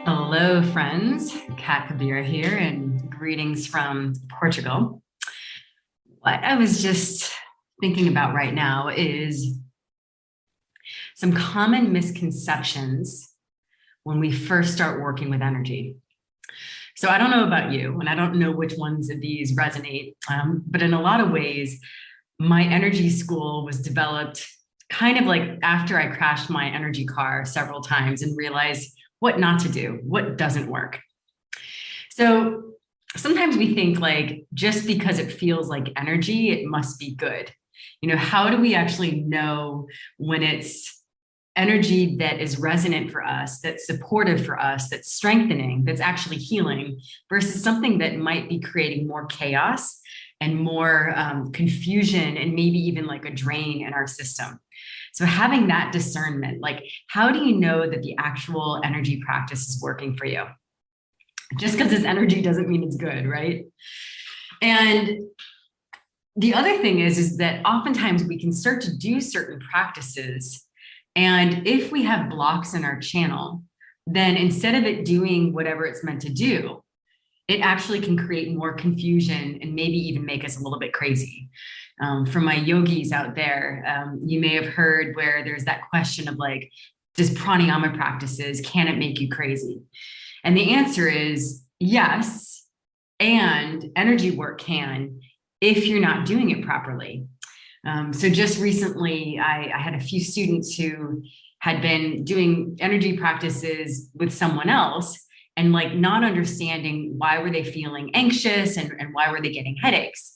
Hello, friends. Kat Kabir here, and greetings from Portugal. What I was just thinking about right now is some common misconceptions when we first start working with energy. So I don't know about you, and I don't know which ones of these resonate, but in a lot of ways, my energy school was developed kind of like after I crashed my energy car several times and realized what not to do, what doesn't work. So sometimes we think like just because it feels like energy, it must be good. How do we actually know when it's energy that is resonant for us, that's supportive for us, that's strengthening, that's actually healing, versus something that might be creating more chaos and more confusion and maybe even like a drain in our system? So having that discernment, like how do you know that the actual energy practice is working for you? Just because it's energy doesn't mean it's good, right? And the other thing is that oftentimes we can start to do certain practices, and if we have blocks in our channel, then instead of it doing whatever it's meant to do, it actually can create more confusion and maybe even make us a little bit crazy. For my yogis out there, you may have heard where there's that question of like, does pranayama practices, can it make you crazy? And the answer is yes, and energy work can if you're not doing it properly. So just recently, I had a few students who had been doing energy practices with someone else and like not understanding why were they feeling anxious and why were they getting headaches.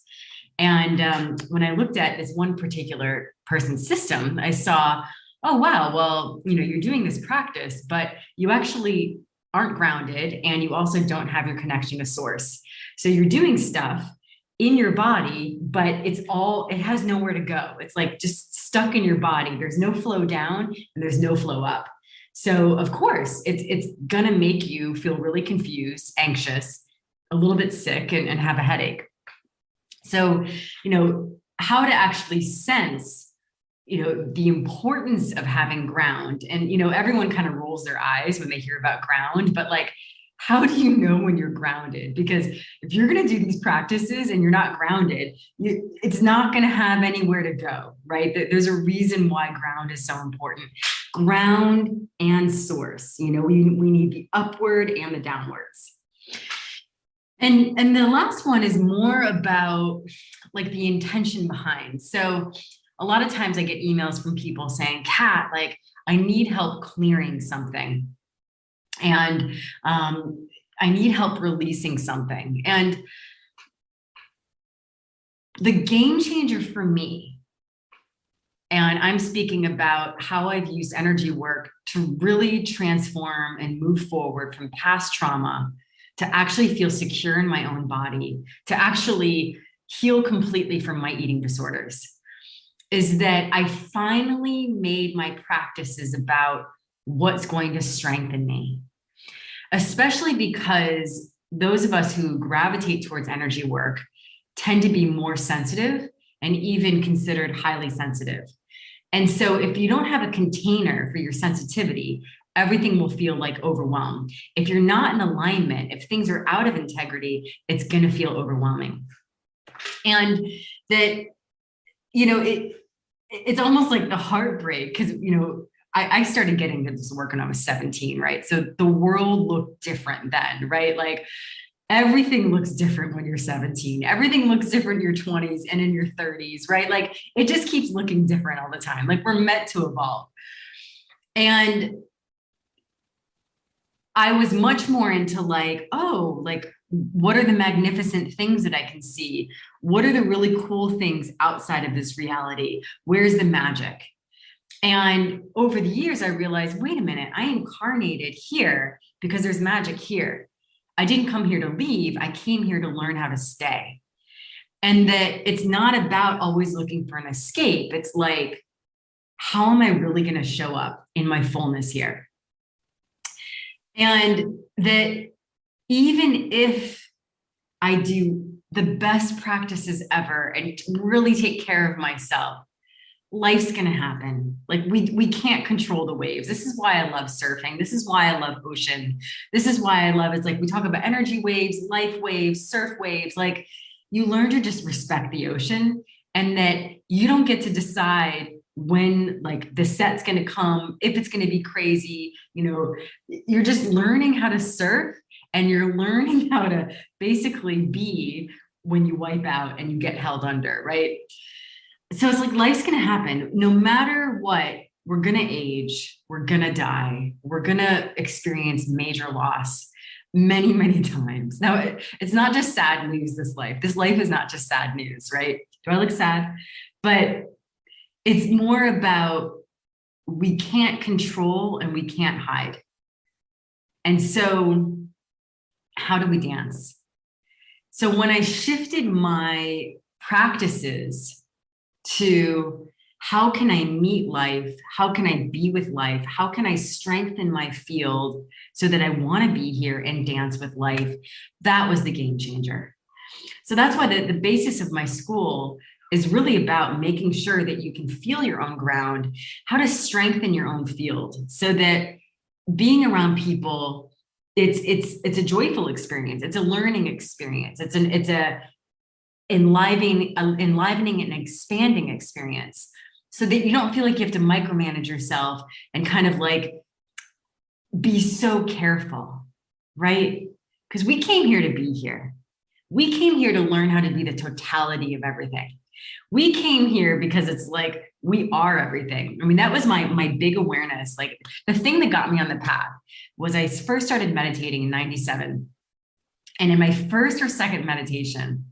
And when I looked at this one particular person's system, I saw, oh, wow, well, you're doing this practice, but you actually aren't grounded and you also don't have your connection to source. So you're doing stuff in your body, but it has nowhere to go. It's like just stuck in your body. There's no flow down and there's no flow up. So of course, it's gonna make you feel really confused, anxious, a little bit sick, and have a headache. So, how to actually sense, the importance of having ground. And, everyone kind of rolls their eyes when they hear about ground, but like, how do you know when you're grounded? Because if you're going to do these practices and you're not grounded, it's not going to have anywhere to go, right? There's a reason why ground is so important. Ground and source, we need the upward and the downwards. And the last one is more about like the intention behind. So a lot of times I get emails from people saying, Kat, like I need help clearing something. And I need help releasing something. And the game changer for me, and I'm speaking about how I've used energy work to really transform and move forward from past trauma to actually feel secure in my own body, to actually heal completely from my eating disorders, is that I finally made my practices about what's going to strengthen me. Especially because those of us who gravitate towards energy work tend to be more sensitive and even considered highly sensitive. And so if you don't have a container for your sensitivity, everything will feel like overwhelmed. If you're not in alignment, if things are out of integrity, it's going to feel overwhelming. And that, it's almost like the heartbreak because, I started getting into this work when I was 17, right? So the world looked different then, right? Like everything looks different when you're 17. Everything looks different in your 20s and in your 30s, right? Like it just keeps looking different all the time. Like we're meant to evolve. And I was much more into like, oh, like what are the magnificent things that I can see? What are the really cool things outside of this reality? Where's the magic? And over the years, I realized, wait a minute, I incarnated here because there's magic here. I didn't come here to leave. I came here to learn how to stay. And that it's not about always looking for an escape. It's like, how am I really going to show up in my fullness here? And that even if I do the best practices ever and really take care of myself, life's going to happen. Like we can't control the waves. This is why I love surfing. This is why I love ocean. This is why I love, it's like we talk about energy waves, life waves, surf waves. Like you learn to just respect the ocean, and that you don't get to decide when like the set's going to come, if it's going to be crazy. You're just learning how to surf, and you're learning how to basically be when you wipe out and you get held under, right? So it's like life's going to happen no matter what. We're going to age, we're going to die, we're going to experience major loss many, many times. Now, it's not just sad news, this life. This life is not just sad news, right? Do I look sad? But it's more about we can't control and we can't hide. And so how do we dance? So when I shifted my practices to how can I meet life? How can I be with life? How can I strengthen my field so that I want to be here and dance with life? That was the game changer. So that's why the basis of my school is really about making sure that you can feel your own ground, how to strengthen your own field, so that being around people, it's a joyful experience. It's a learning experience. It's a enlivening and expanding experience, so that you don't feel like you have to micromanage yourself and kind of like be so careful, right? Because we came here to be here. We came here to learn how to be the totality of everything. We came here because it's like we are everything. I mean, that was my big awareness. Like the thing that got me on the path was I first started meditating in 97. And in my first or second meditation,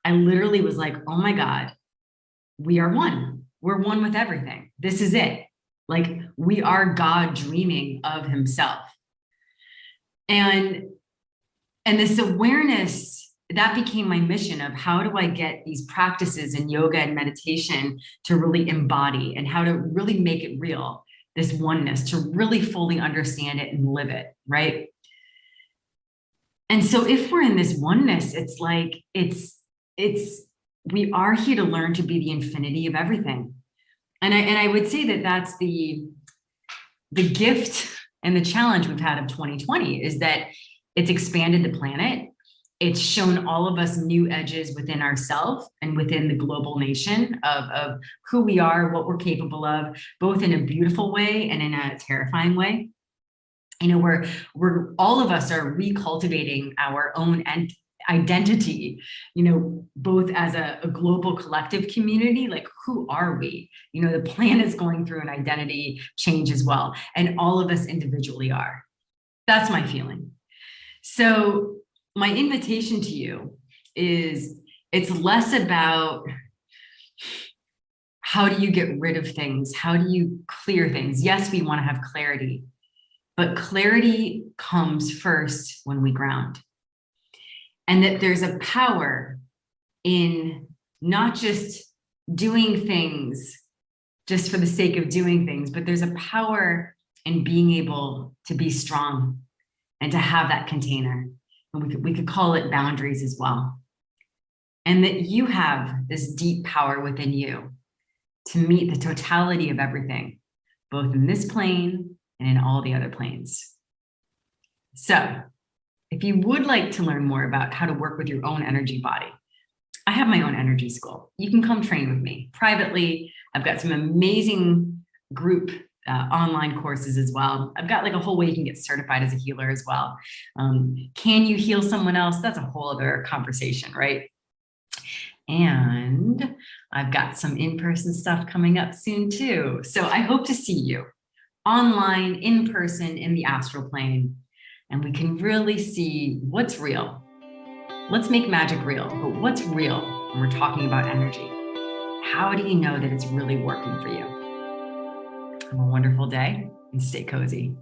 I literally was like, oh my God, we are one. We're one with everything. This is it. Like we are God dreaming of himself. And this awareness, that became my mission of how do I get these practices in yoga and meditation to really embody, and how to really make it real, this oneness, to really fully understand it and live it, right? And so if we're in this oneness, it's like, we are here to learn to be the infinity of everything. And I would say that that's the gift and the challenge we've had of 2020, is that it's expanded the planet. It's shown all of us new edges within ourselves and within the global nation of who we are, what we're capable of, both in a beautiful way and in a terrifying way. We're all of us are recultivating our own identity, both as a global collective community. Like, who are we? The planet's going through an identity change as well. And all of us individually are. That's my feeling. So my invitation to you is, it's less about how do you get rid of things? How do you clear things? Yes, we want to have clarity, but clarity comes first when we ground. And that there's a power in not just doing things just for the sake of doing things, but there's a power in being able to be strong and to have that container. And we could call it boundaries as well. And that you have this deep power within you to meet the totality of everything, both in this plane and in all the other planes. So if you would like to learn more about how to work with your own energy body, I have my own energy school. You can come train with me privately. I've got some amazing group online courses as well. I've got like a whole way you can get certified as a healer as well. Can you heal someone else? That's a whole other conversation, right? And I've got some in-person stuff coming up soon too. So I hope to see you online, in person, in the astral plane, and we can really see what's real. Let's make magic real, but what's real when we're talking about energy? How do you know that it's really working for you? Have a wonderful day and stay cozy.